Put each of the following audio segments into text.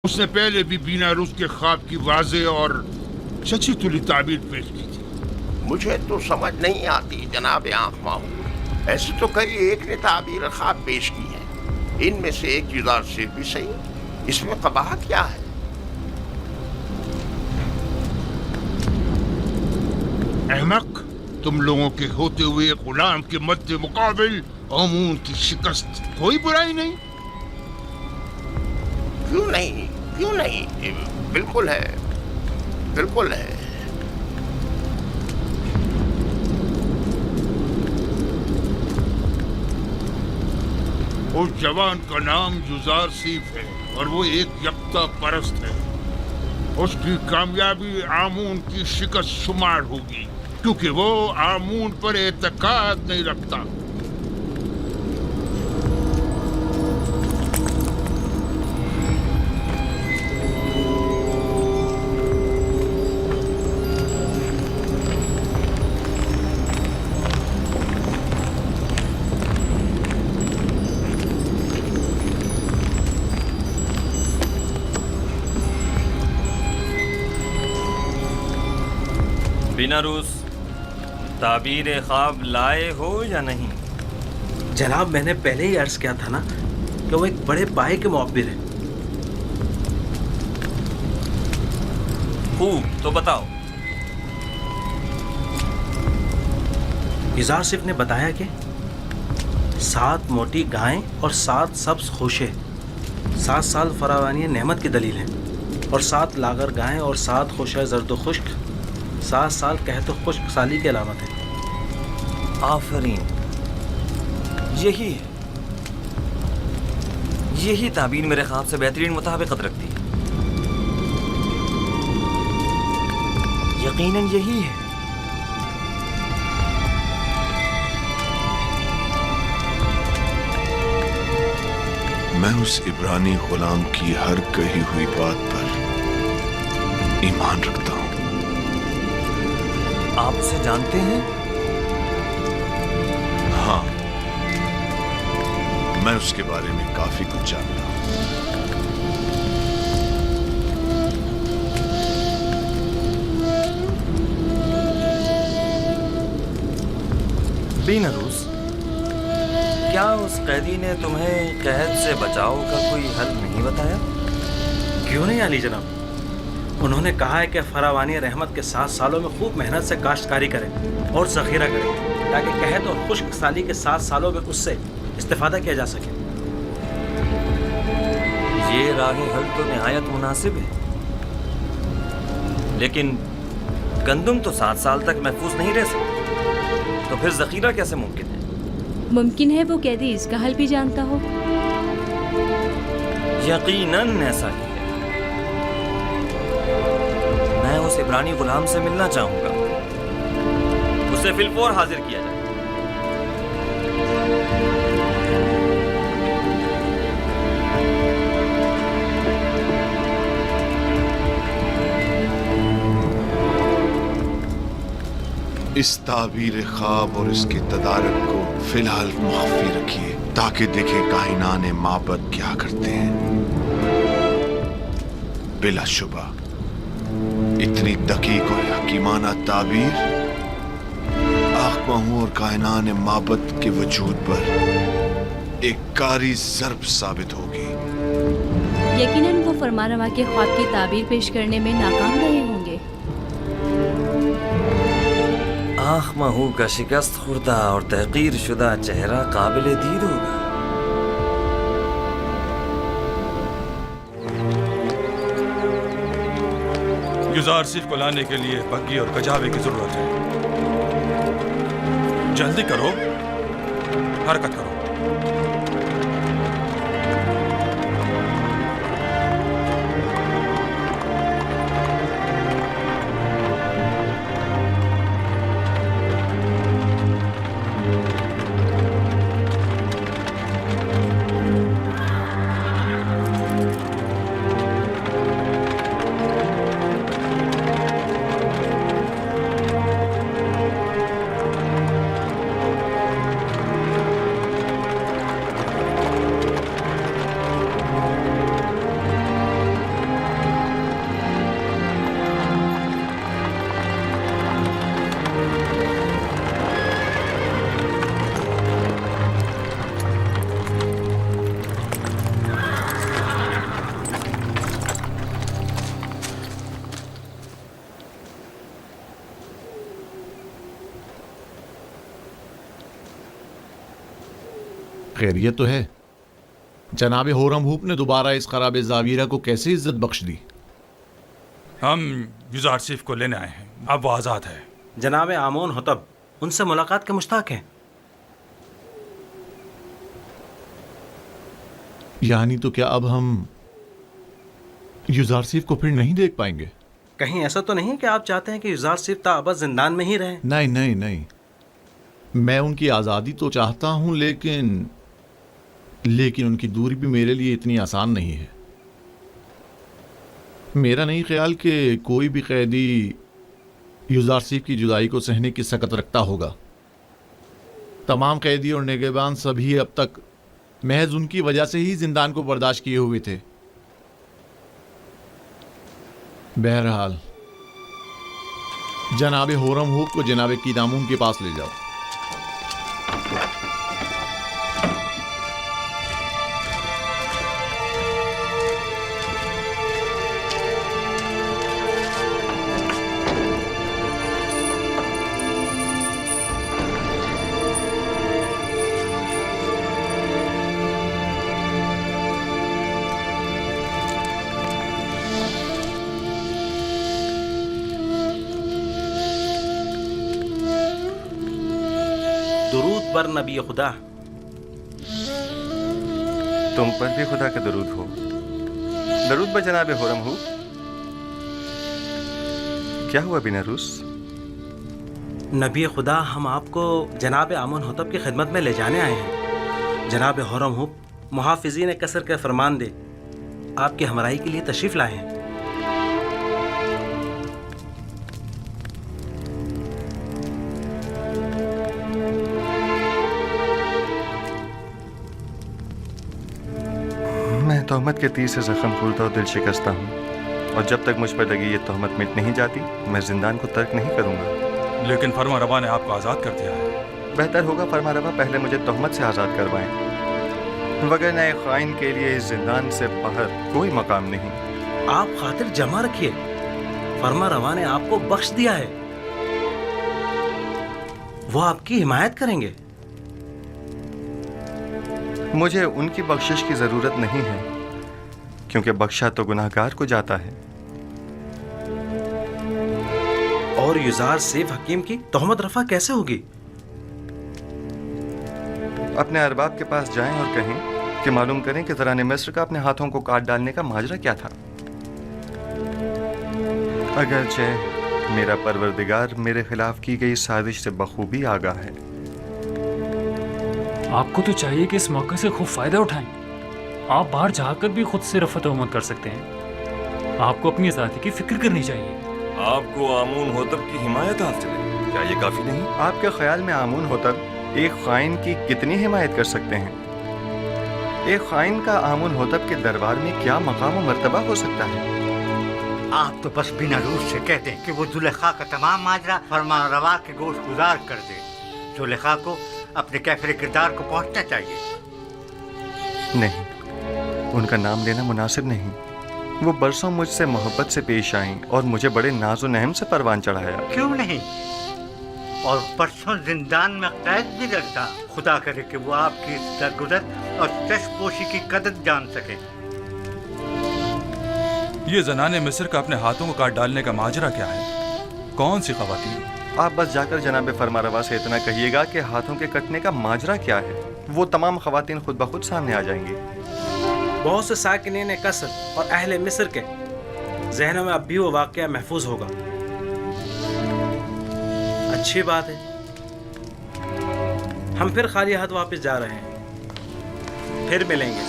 اس نے پہلے بھی بینا روس کے خواب کی واضح اور سچی تلی تعبیر پیش کی تھی۔ مجھے تو سمجھ نہیں آتی جناب آنکھ ماہو، ایسے تو کئی ایک نے تعبیر خواب پیش کی ہے، ان میں سے ایک جدار سے بھی صحیح، اس میں قباحت کیا ہے؟ احمق، تم لوگوں کے ہوتے ہوئے غلام کے مد مقابل آمون کی شکست کوئی برائی نہیں؟ کیوں نہیں، بالکل ہے، بالکل ہے۔ اس جوان کا نام یوزار سیف ہے اور وہ ایک یکتا پرست ہے۔ اس کی کامیابی آمون کی شکست شمار ہوگی کیونکہ وہ آمون پر اعتقاد نہیں رکھتا۔ بینا روس، تعبیر خواب لائے ہو یا نہیں؟ جناب میں نے پہلے ہی عرض کیا تھا نا کہ وہ ایک بڑے پائے کے معبر ہیں۔ خوب، تو بتاؤ۔ یزار صف نے بتایا کہ 7 موٹی گائیں اور 7 سبز خوشے 7 سال فراوانی نعمت کی دلیل ہیں، اور 7 لاغر گائیں اور 7 خوشے زرد و خشک 7 سال قحط و خشک سالی کی علامت ہے۔ آفرین، یہی تعبیر میرے خواب سے بہترین مطابقت رکھتی ہے۔ یقیناً یہی ہے۔ میں اس عبرانی غلام کی ہر کہی ہوئی بات پر ایمان رکھتا ہوں۔ آپ اسے جانتے ہیں؟ ہاں، میں اس کے بارے میں کافی کچھ جانتا ہوں۔ بینا روس، کیا اس قیدی نے تمہیں قید سے بچاؤ کا کوئی حل نہیں بتایا؟ کیوں نہیں علی جناب، انہوں نے کہا ہے کہ فراوانی رحمت کے 7 سالوں میں خوب محنت سے کاشتکاری کریں اور ذخیرہ کریں تاکہ قحط اور خشک سالی کے 7 سالوں میں اس سے استفادہ کیا جا سکے۔ یہ راہ حل تو نہایت مناسب ہے، لیکن گندم تو 7 سال تک محفوظ نہیں رہ سکتا، تو پھر ذخیرہ کیسے ممکن ہے؟ ممکن ہے وہ قیدی اس کا حل بھی جانتا ہو۔ یقیناً ایسا ہی ہے۔ میں اس عبرانی غلام سے ملنا چاہوں گا، اسے فی الفور حاضر کیا جائے۔ اس تعبیر خواب اور اس کے تدارک کو فی الحال مخفی رکھیے تاکہ دیکھیں کائنان معبد کیا کرتے ہیں۔ بلا شبہ اتنی دقیق اور حکیمانہ تعبیر آخمہو اور کائنان معبد کے وجود پر ایک کاری ضرب ثابت ہوگی۔ یقیناً وہ فرمانروا کے خواب کی تعبیر پیش کرنے میں ناکام رہے ہوں گے۔ آخمہو کا شکست خوردہ اور تحقیر شدہ چہرہ قابل دید ہوگا۔ یزار صف کو لانے کے لیے بگی اور کجاوے کی ضرورت ہے۔ جلدی کرو، حرکت کرو۔ खैरियत तो है? जनाब होरम हुप ने दोबारा इस खराब जावीरा को कैसे इज्जत बख्श दी? हम युजार सिफ को लेने आए हैं, अब वो आज़ाद है। जनाब आमोन होतब उनसे मुलाकात के मुश्ताक हैं। यानी तो क्या अब हम युजार सिफ को फिर नहीं देख पाएंगे? कहीं ऐसा तो नहीं कि आप चाहते हैं कि युजार सिर्फ ताबद जिंदान में ही रहें? नहीं नहीं नहीं, मैं उनकी आज़ादी तो चाहता हूं, लेकिन उनकी दूरी भी मेरे लिए इतनी आसान नहीं है। मेरा नहीं ख्याल कि कोई भी कैदी युजार सिफ की जुदाई को सहने की सकत रखता होगा। तमाम कैदी और निगहबान सभी अब तक महज उनकी वजह से ही जिंदान को बर्दाश्त किए हुए थे। बहरहाल जनाब होरम हुप को जनाब कीदामून के पास ले जाओ। दुरूद बर नबी खुदा। तुम पर भी खुदा का दरूद हो। दरूद ब जनाब होरम हूँ। क्या हुआ बिना रूस? नबी खुदा, हम आपको जनाब आमोन होतब की खिदमत में ले जाने आए हैं। जनाब होरम हुप मुहाफिज़ीन कसर के फरमान दे आपकी हमराही के लिए तशरीफ़ लाए हैं। मैं तहमत के तीर से जख्म खुलता और दिल शिकस्ता हूँ, और जब तक मुझ पर लगी ये तहमत मिट नहीं जाती मैं जिंदान को तर्क नहीं करूँगा। लेकिन फरमा रवा ने आपको आज़ाद कर दिया है। बेहतर होगा फरमा रवा पहले मुझे तहमत से आज़ाद करवाएं, वगरना एक ख़ाइन के लिए इस जिंदान से बाहर कोई मकाम नहीं। आप खातिर जमा रखिए, फरमा रवा ने आपको बख्श दिया है, वो आपकी हिमायत करेंगे। मुझे उनकी बख्शिश की ज़रूरत नहीं है, क्योंकि बख्शा तो गुनाहगार को जाता है। और युजार सिफ हकीम की तोहमत रफा कैसे होगी? अपने अरबाब के पास जाएं और कहें कि मालूम करें कि ज़राने मिस्र का अपने हाथों को काट डालने का माजरा क्या था। अगरचे मेरा परवरदिगार मेरे खिलाफ की गई साजिश से बखूबी आगाह है। आपको तो चाहिए कि इस मौके से खूब फायदा उठाएं। आप बाहर जाकर भी खुद से रफ़ा तोहमत कर सकते हैं। आपको अपनी आज़ादी की फिक्र करनी चाहिए। आपको आमून होतब की हिमायत हासिल है, क्या ये काफ़ी नहीं? आपके ख्याल में आमून होतब एक ख़ाइन की कितनी हिमायत कर सकते हैं? एक ख़ाइन का आमून होतब के दरबार में क्या मकाम और मर्तबा हो सकता है? आप तो बस बिना रूस से कहते हैं कि वो जुलेखा का तमाम माजरा फरमा रवा के गोश गुजार कर दे। जुलेखा को अपने कैफरे किरदार को पहुंचना चाहिए। नहीं, उनका नाम लेना मुनासिब नहीं। वो बरसों मुझसे मोहब्बत से पेश आईं और मुझे बड़े नाज़ो नहम से परवान चढ़ाया। क्यों नहीं? और परसों जिंदान में कैद भी रखता। खुदा करे कि वो आपकी दरगुजर और चश्मपोशी की कदर जान सके। ये जनाने मिस्र का अपने हाथों को काट डालने का माजरा क्या है? कौन सी ख़वातीन? आप बस जाकर जनाब फरमारवा से इतना कहिएगा कि हाथों के कटने का माजरा क्या है। वो तमाम ख़वातीन खुद ब खुद सामने आ जाएंगी। बहुत से साकिनीन कसर और अहले मिस्र के जहनों में अब भी वो वाक़या महफूज होगा। अच्छी बात है, हम फिर खाली हाथ वापस जा रहे हैं। फिर मिलेंगे।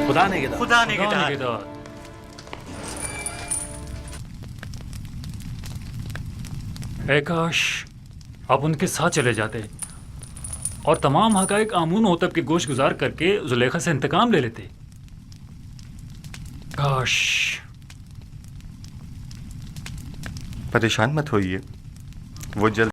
खुदा ने गिदा। खुदा ने गिदा। काश आप उनके साथ चले जाते और तमाम हक़ाइक़ आमून होतब के गोश गुजार करके जुलेखा से इंतकाम ले लेते। काश। परेशान मत होइए, वो जल्द